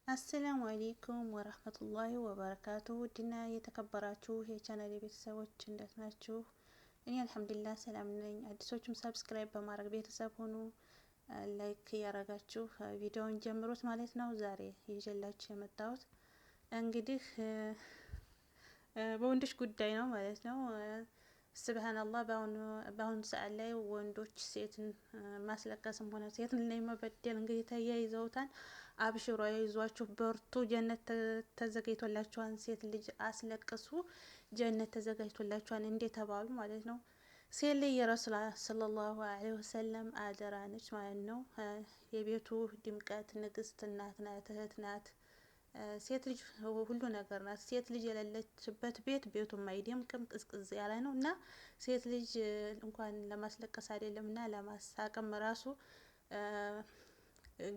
አሰላሙ አሌይኩም ወረህመቱላሂ ወበረካቱ ውድና የተከበራችሁ የቻናል ቤተሰቦች እንዴት ናችሁ? እኔ አልሐምዱሊላህ ሰላም ነኝ። አዲሶቹም ሰብስክራይብ በማድረግ ቤተሰብ ሆኑ፣ ላይክ እያረጋችሁ ቪዲዮውን ጀምሩት ማለት ነው። ዛሬ ይዤላችሁ የመጣሁት እንግዲህ በወንዶች ጉዳይ ነው ማለት ነው። ስብሃንአላህ በአሁኑ ሰዓት ላይ ወንዶች ሴትን ማስለቀስም ሆነ ሴትን ላይ መበደል እንግዲህ ተያይዘውታል። አብሽሮ አይዟችሁ በርቱ፣ ጀነት ተዘጋጅቶላችኋል፣ ሴት ልጅ አስለቅሱ ጀነት ተዘጋጅቶላችኋል እንደተባሉ ማለት ነው። ሴት ልጅ የረሱል ሰለላሁ ዐለይሂ ወሰለም አደራ ነች ማለት ነው። የቤቱ ድምቀት ንግስት እናት ናት፣ እህት ናት። ሴት ልጅ ሁሉ ነገር ናት። ሴት ልጅ የሌለችበት ቤቱም አይደምቅም፣ ቅዝቅዝ ያለ ነው እና ሴት ልጅ እንኳን ለማስለቀስ አይደለም እና ለማሳቅም ራሱ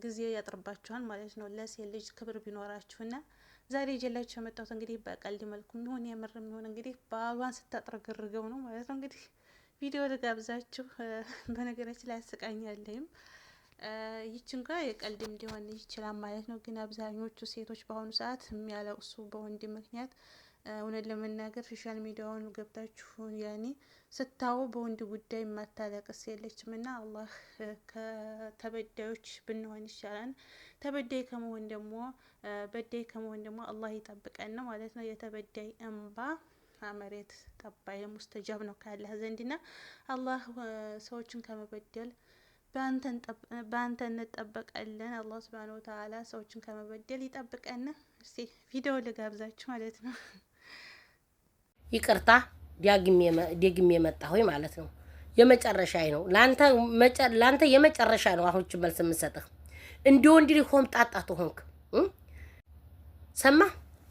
ጊዜ ያጥርባችኋል ማለት ነው። ለሴት ልጅ ክብር ቢኖራችሁና ዛሬ ይዤላችሁ የመጣሁት እንግዲህ በቀልድ መልኩ የሚሆን የምር የሚሆን እንግዲህ ባሏን ስታጥረገርገው ነው ማለት ነው። እንግዲህ ቪዲዮ ልጋብዛችሁ። በነገራችን ላይ አስቃኛለሁም ይችን ጋር የቀልድ እንዲሆን ይችላል ማለት ነው። ግን አብዛኞቹ ሴቶች በአሁኑ ሰዓት የሚያለቅሱ በወንድ ምክንያት እውነት ለመናገር ሶሻል ሚዲያውን ገብታችሁ ያኔ ስታው በወንድ ጉዳይ የማታለቅስ የለችም እና አላህ ከተበዳዮች ብንሆን ይሻላል። ተበዳይ ከመሆን ደግሞ በዳይ ከመሆን ደግሞ አላህ ይጠብቀን ነው ማለት ነው። የተበዳይ እንባ መሬት ጠባይ ሙስተጃብ ነው ካላህ ዘንድና አላህ ሰዎችን ከመበደል በአንተ እንጠበቃለን። አላህ ሱብሃነሁ ወተዓላ ሰዎችን ከመበደል ይጠብቀን። እስቲ ቪዲዮ ልጋብዛችሁ ማለት ነው። ይቅርታ ደግሜ የመጣሁኝ ማለት ነው። የመጨረሻዬ ነው ላንተ የመጨረሻ ነው። አሁን መልስ የምሰጥህ እንደ ወንድ ልጅ ሆምጣጣ ሆንክ ሰማ።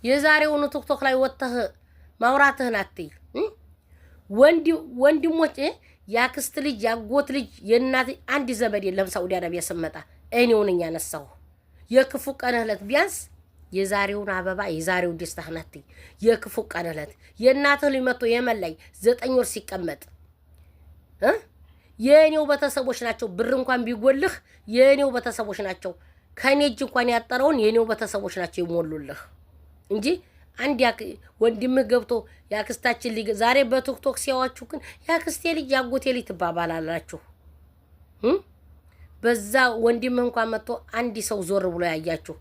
የዛሬውን ቲክቶክ ላይ ወጥተህ ማውራትህን አትይ። ወንድሞች ያክስት ልጅ ያጎት ልጅ የእናት አንድ ዘመድ የለም። ሳውዲ አረቢያ ስመጣ እኔው ነኝ ያነሳው የክፉ ቀን እለት ቢያንስ የዛሬውን አበባ የዛሬው ደስታህ ናት። የክፉ ቀን እለት የእናትህ ልጅ መጥቶ የመላይ 9 ወር ሲቀመጥ የኔው ቤተሰቦች ናቸው። ብር እንኳን ቢጎልህ የኔው ቤተሰቦች ናቸው። ከኔ እጅ እንኳን ያጠረውን የኔው ቤተሰቦች ናቸው ይሞሉልህ እንጂ አንድ ወንድምህ ገብቶ ያክስታችን ልጅ ዛሬ በቲክቶክ ሲያዋችሁ ግን ያክስቴ ልጅ ያጎቴ ልጅ ትባባላላችሁ። በዛ ወንድምህ እንኳን መጥቶ አንድ ሰው ዞር ብሎ ያያችሁ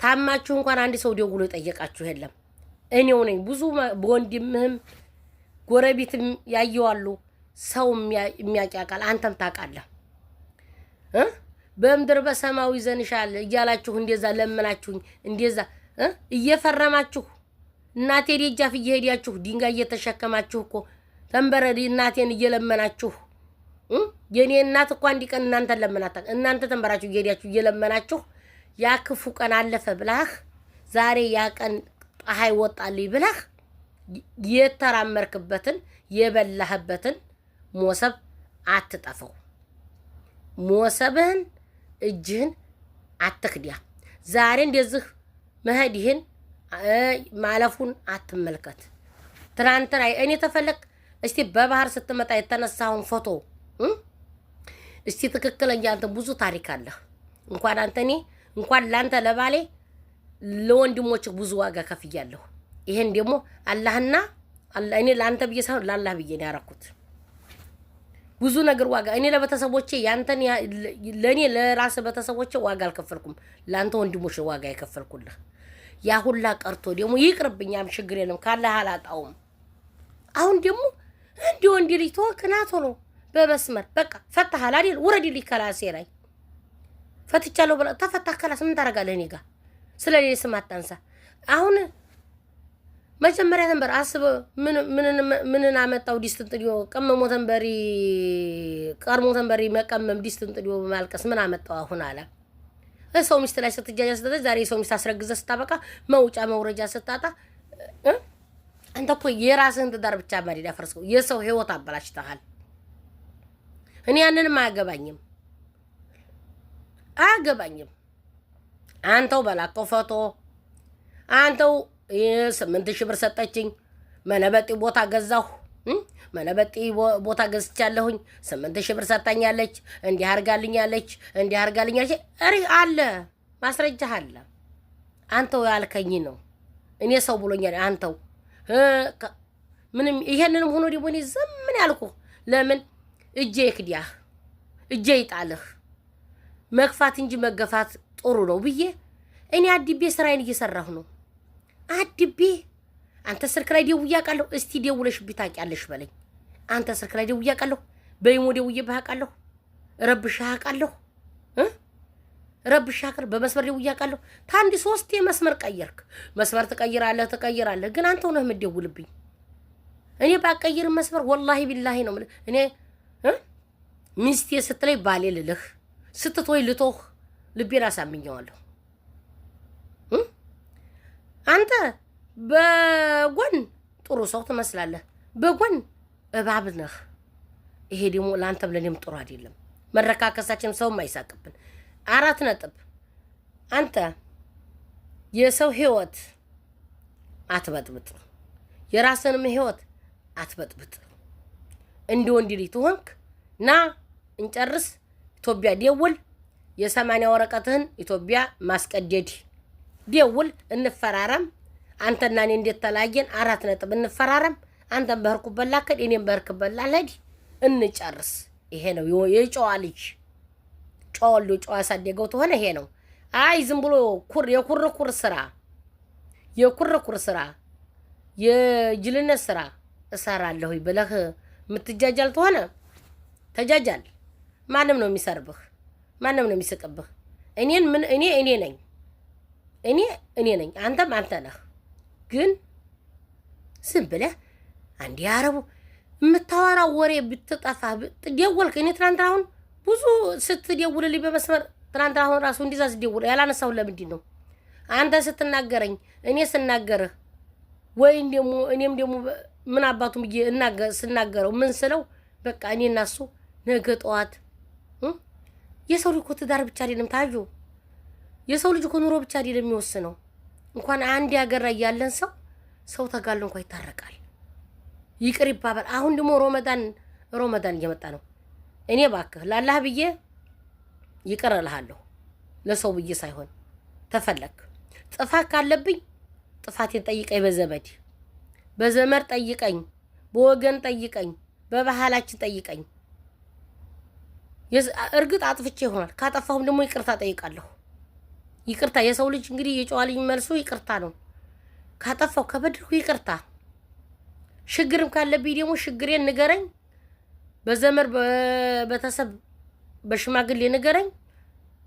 ታማችሁ እንኳን አንድ ሰው ደውሎ የጠየቃችሁ የለም። እኔው ነኝ ብዙ በወንድምህም ጎረቤትም ያየዋሉ ሰው የሚያውቃል። አንተም ታውቃለህ። በምድር በሰማዊ ዘንሻል እያላችሁ እንደዛ ለምናችሁኝ እንደዛ እየፈረማችሁ እናቴ ደጃፍ እየሄዳችሁ ድንጋይ እየተሸከማችሁ እኮ ተንበረዲ እናቴን እየለመናችሁ የኔ እናት እኮ አንድ ቀን እናንተን ለምናታ እናንተ ተንበራችሁ እየሄዳችሁ እየለመናችሁ ያ ክፉ ቀን አለፈ ብለህ ዛሬ ያ ቀን ፀሐይ ወጣልኝ ብለህ የተራመርክበትን የበላህበትን ሞሰብ አትጠፈው። ሞሰብህን እጅህን አትክዲያ። ዛሬ እንደዚህ መሄድህን ማለፉን አትመልከት። ትናንትና እኔ ተፈለክ እስቲ በባህር ስትመጣ የተነሳውን ፎቶ እስቲ ትክክለኛ አንተ ብዙ ታሪክ አለህ። እንኳን አንተ እኔ እንኳን ላንተ ለባሌ ለወንድሞች ብዙ ዋጋ ከፍያለሁ። ይሄን ደግሞ አላህና እኔ ላንተ ብዬ ሳይሆን ለአላህ ብዬ ነው ያረኩት። ብዙ ነገር ዋጋ እኔ ለቤተሰቦቼ ያንተን ለኔ ለራስ ቤተሰቦቼ ዋጋ አልከፈልኩም። ላንተ ወንድሞች ዋጋ የከፈልኩልህ ያ ሁላ ቀርቶ ደግሞ ይቅርብኛም ችግር የለም ካላህ አላጣውም። አሁን ደግሞ እንደ ወንድ ልጅ ተወክናቶ ነው በመስመር በቃ ፈታሃል አይደል? ውረድልኝ ከላሴ ላይ ፈትቻለሁ ብለህ ተፈታህ። ከላስ ምን ታረጋለህ? እኔ ጋር ስለሌላ ስም አታንሳ። አሁን መጀመሪያ ተንበር አስበ ምን አመጣው ዲስትን ጥዲዮ ቀመሞ ተንበሪ ቀርሞ ተንበሪ መቀመም ዲስትን ጥዲዮ ማልቀስ ምን አመጣው አሁን አለ። ሰው ሚስት ላይ ስትጃጃ ስትደረግ ዛሬ ሰው ሚስት አስረግዘህ ስታበቃ መውጫ መውረጃ ስታጣ አንተ እኮ የራስህን ትዳር ብቻ ማዲዳ ፈርስከው የሰው ህይወት አበላሽተሃል። እኔ ያንንም አያገባኝም። አንተው በላከው ፎቶ አንተው 8000 ብር ሰጠችኝ መነበጢ ቦታ ገዛሁ መነበጢ ቦታ ገዝቻለሁኝ 8000 ብር ሰጣኛለች እንዲህ አርጋልኛለች እንዲህ አርጋልኛለች። እሪ አለ ማስረጃ አለ። አንተው ያልከኝ ነው። እኔ ሰው ብሎኛል። አንተው ምንም ይሄንንም ሆኖ ደግሞ እኔ ዝም ምን ያልኩ ለምን እጄ ይክዳህ እጄ ይጣልህ መግፋት እንጂ መገፋት ጥሩ ነው ብዬ እኔ አድቤ ስራዬን እየሰራሁ ነው። አድቤ አንተ ስልክ ላይ ደውዬ አውቃለሁ። እስቲ ደውለሽብኝ ታውቂያለሽ በለኝ። አንተ ስልክ ላይ ደውዬ አውቃለሁ። በይሞ ደውዬብህ አውቃለሁ። ረብሻህ አውቃለሁ። ረብሻህ አውቃለሁ። በመስመር ደውዬ አውቃለሁ። ታንዲ 3 መስመር ቀየርክ። መስመር ትቀይራለህ ግን አንተው ነህ የምትደውልብኝ። እኔ ባቀይር መስመር ወላሂ ቢላሂ ነው እኔ ሚስቴ ስትለይ ባሌ ልልህ ስትቶይ ልቶህ ልቤን አሳምኘዋለሁ። አንተ በጎን ጥሩ ሰው ትመስላለህ፣ በጎን እባብ ነህ። ይሄ ደግሞ ለአንተ ብለንም ጥሩ አይደለም። መረካከሳችን ሰውም አይሳቅብን። 4 ነጥብ። አንተ የሰው ህይወት አትበጥብጥ፣ የራስንም ህይወት አትበጥብጥ። እንደ ወንድ ልጅ ትሆንክ ና እንጨርስ። ኢትዮጵያ ደውል። የ80 ወረቀትህን ኢትዮጵያ ማስቀደድ ደውል። እንፈራረም። አንተና እኔ እንዴት ተላየን? 4 ነጥብ እንፈራረም። አንተም በህርኩበት ላከድ፣ እኔም በህርኩበት ላልሄድ፣ እንጨርስ። ይሄ ነው የጨዋ ልጅ ጨዋሉ ጨዋ ያሳደገው ተሆነ ይሄ ነው። አይ ዝም ብሎ የኩርኩር ስራ የጅልነት ስራ እሰራለሁ ብለህ የምትጃጃል ተሆነ ተጃጃል። ማንም ነው የሚሰርብህ፣ ማንም ነው የሚስቅብህ። እኔ ነኝ፣ አንተም አንተ ነህ። ግን ዝም ብለህ አንዴ አረቡ የምታወራው ወሬ ብትጠፋ ደወልክ። እኔ ትናንትና አሁን ብዙ ስትደውልልኝ በመስመር ትናንትና አሁን ራሱ እንዲዛ ስደውል ያላነሳሁት ለምንድን ነው? አንተ ስትናገረኝ እኔ ስናገርህ ወይም ደግሞ እኔም ደግሞ ምን አባቱ ብዬ ስናገረው ምን ስለው በቃ እኔ እና እሱ ነገ ጠዋት የሰው ልጅ እኮ ትዳር ብቻ አይደለም ታዩ። የሰው ልጅ እኮ ኑሮ ብቻ አይደለም የሚወስነው። እንኳን አንድ ሀገር ላይ ያለን ሰው ተጋሎ እንኳን ይታረቃል፣ ይቅር ይባባል። አሁን ደግሞ ሮመዳን እየመጣ ነው። እኔ ባክህ ላላህ ብዬ ይቅር እልሃለሁ፣ ለሰው ብዬ ሳይሆን ተፈለክ ጥፋት ካለብኝ ጥፋቴን ጠይቀኝ፣ በዘመድ ጠይቀኝ፣ በወገን ጠይቀኝ፣ በባህላችን ጠይቀኝ። እርግጥ አጥፍቼ ይሆናል። ካጠፋሁም ደግሞ ይቅርታ ጠይቃለሁ። ይቅርታ የሰው ልጅ እንግዲህ የጨዋ ልጅ መልሶ ይቅርታ ነው። ካጠፋሁ ከበድርኩ ይቅርታ። ችግርም ካለብኝ ደግሞ ችግሬን ንገረኝ። በዘመድ በቤተሰብ በሽማግሌ ንገረኝ።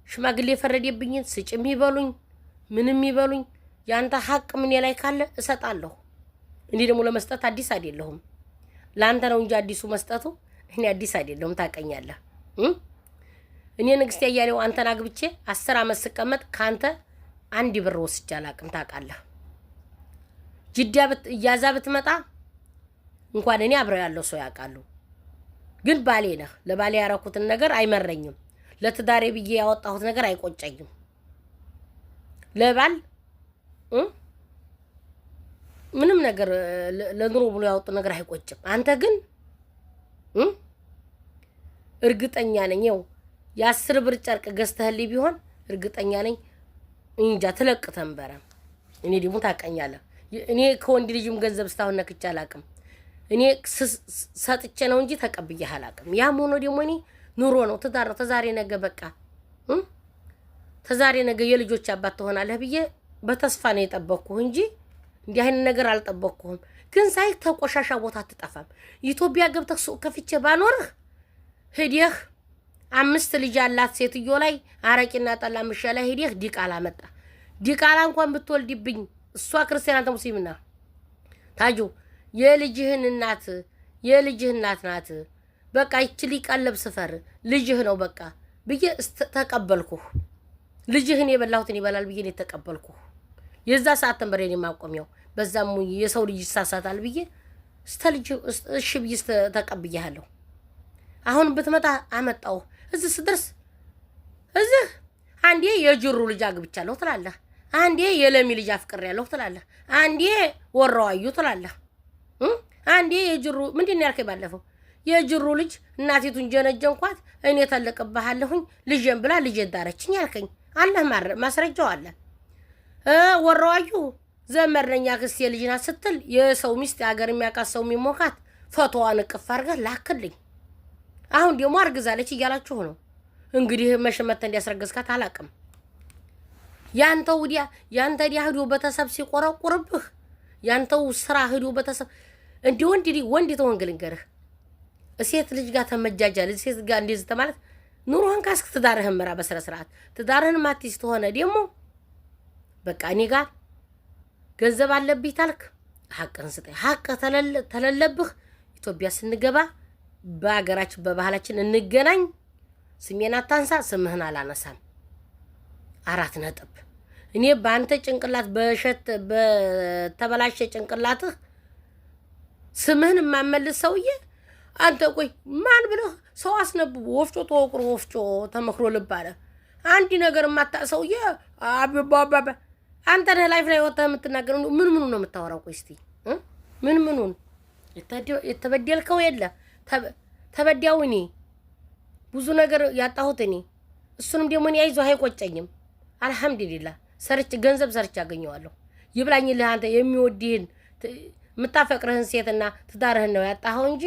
ሽማግሌ የፈረደብኝን ስጭም ይበሉኝ ምንም ይበሉኝ፣ ያንተ ሀቅ ምን ላይ ካለ እሰጣለሁ። እኔ ደግሞ ለመስጠት አዲስ አይደለሁም። ላንተ ነው እንጂ አዲሱ መስጠቱ እኔ አዲስ አይደለሁም። ታቀኛለህ። እኔ ንግስት ያያሌው አንተን አግብቼ 10 ዓመት ስቀመጥ ካንተ 1 ብር ወስጄ አላቅም። ታውቃለህ። ጅዳ እያዛ ብትመጣ እንኳን እኔ አብረው ያለው ሰው ያውቃሉ። ግን ባሌ ነህ። ለባሌ ያረኩትን ነገር አይመረኝም። ለትዳሬ ብዬ ያወጣሁት ነገር አይቆጨኝም። ለባል ምንም ነገር ለኑሮ ብሎ ያወጡ ነገር አይቆጭም። አንተ ግን እርግጠኛ ነኝ ያው የ10 ብር ጨርቅ ገዝተህልኝ ቢሆን እርግጠኛ ነኝ እንጃ ትለቅ ተንበረ። እኔ ደግሞ ታቀኛለህ። እኔ ከወንድ ልጅም ገንዘብ ስታውን ነክቼ አላቅም። እኔ ሰጥቼ ነው እንጂ ተቀብዬ አላቅም። ያም ሆኖ ደግሞ እኔ ኑሮ ነው ትዳር ነው። ተዛሬ ነገ በቃ ተዛሬ ነገ የልጆች አባት ትሆናለህ ብዬ በተስፋ ነው የጠበቅኩህ እንጂ እንዲህ አይነት ነገር አልጠበቅኩህም። ግን ሳይ ተቆሻሻ ቦታ አትጠፋም። ኢትዮጵያ ገብተህ ሱቅ ከፍቼ ባኖርህ ሄደህ 5 ልጅ ያላት ሴትዮ ላይ አረቂና ጠላ ምሻላ ሄደህ ዲቃላ መጣ። ዲቃላ እንኳን ብትወልድብኝ እሷ ክርስቲያን አንተ ሙስሊምና ታጁ የልጅህ እናት ናት። በቃ ይችሊ ቀለብ ስፈር ልጅህ ነው በቃ ብዬ ተቀበልኩህ። ልጅህን የበላሁትን ይበላል ብዬ ነው ተቀበልኩህ። የዛ ሰዓት ተንበሬ ነው ማቆሚያው። በዛም የሰው ልጅ ይሳሳታል ብዬ እሺ ብዬ ተቀብያለሁ። አሁን ብትመጣ አመጣው እዚህ ስደርስ እዚህ አንዴ የጅሩ ልጅ አግብቻለሁ ትላለህ፣ አንዴ የለሚ ልጅ አፍቅሬያለሁ ትላለህ፣ አንዴ ወራዋዩ ትላለህ፣ አንዴ የጅሩ ምንድን ነው ያልከኝ ባለፈው? የጅሩ ልጅ እናቲቱን ጀነጀንኳት እኔ ተለቅብሃለሁኝ ልጄን ብላ ልጄን ዳረችኝ ያልከኝ። አለ ማስረጃው አለ። ወራዋዩ ዘመድ ነኝ አክስቴ ልጅ ናት ስትል የሰው ሚስት ሀገር የሚያውቃት ሰው የሚሞካት ፎቶዋን እቅፍ አድርገህ ላክልኝ። አሁን ደግሞ አርግዛለች እያላችሁ ነው እንግዲህ። መሸመተ እንዲያስረግዝካት አላቅም። ያንተው ዲያ ያንተ ዲያ ሂዶ ቤተሰብ ሲቆረቁርብህ ያንተው ስራ ሂዶ ቤተሰብ እንዲ ወንድ ተወንግል እንገርህ እሴት ልጅ ጋር ተመጃጃል። እሴት ጋር እንደዚህ ተማለት ኑሮህን ካስክ ትዳርህን ምራ በስነ ስርዓት። ትዳርህን ማቲስ ተሆነ ደግሞ በቃ እኔ ጋር ገንዘብ አለብኝ ታልክ ሐቅን ስጠኝ። ሐቅ ተለለብህ ኢትዮጵያ ስንገባ በአገራችን በባህላችን እንገናኝ። ስሜን አታንሳ፣ ስምህን አላነሳም። 4 ነጥብ። እኔ በአንተ ጭንቅላት በተበላሸ ጭንቅላትህ ስምህን የማመልስ ሰውዬ አንተ ቆይ ማን ብለህ ሰው አስነብቡ ወፍጮ ተወቅሮ ወፍጮ ተመክሮ ልባለ አንዲ ነገር ማታ ሰውዬ አባባ አንተ ላይፍ ላይ ወጣ የምትናገረው ምን ነው የምታወራው? ቆይ እስቲ ምኑን የተበደልከው የለ ተበዳው እኔ ብዙ ነገር ያጣሁት እኔ እሱንም ደግሞ እኔ አይዞህ አይቆጨኝም። አልሐምዱሊላህ ገንዘብ ሰርች ያገኘዋለሁ። ይብላኝልህ አንተ የሚወድህን የምታፈቅርህን ሴትና ትዳርህን ነው ያጣኸው እንጂ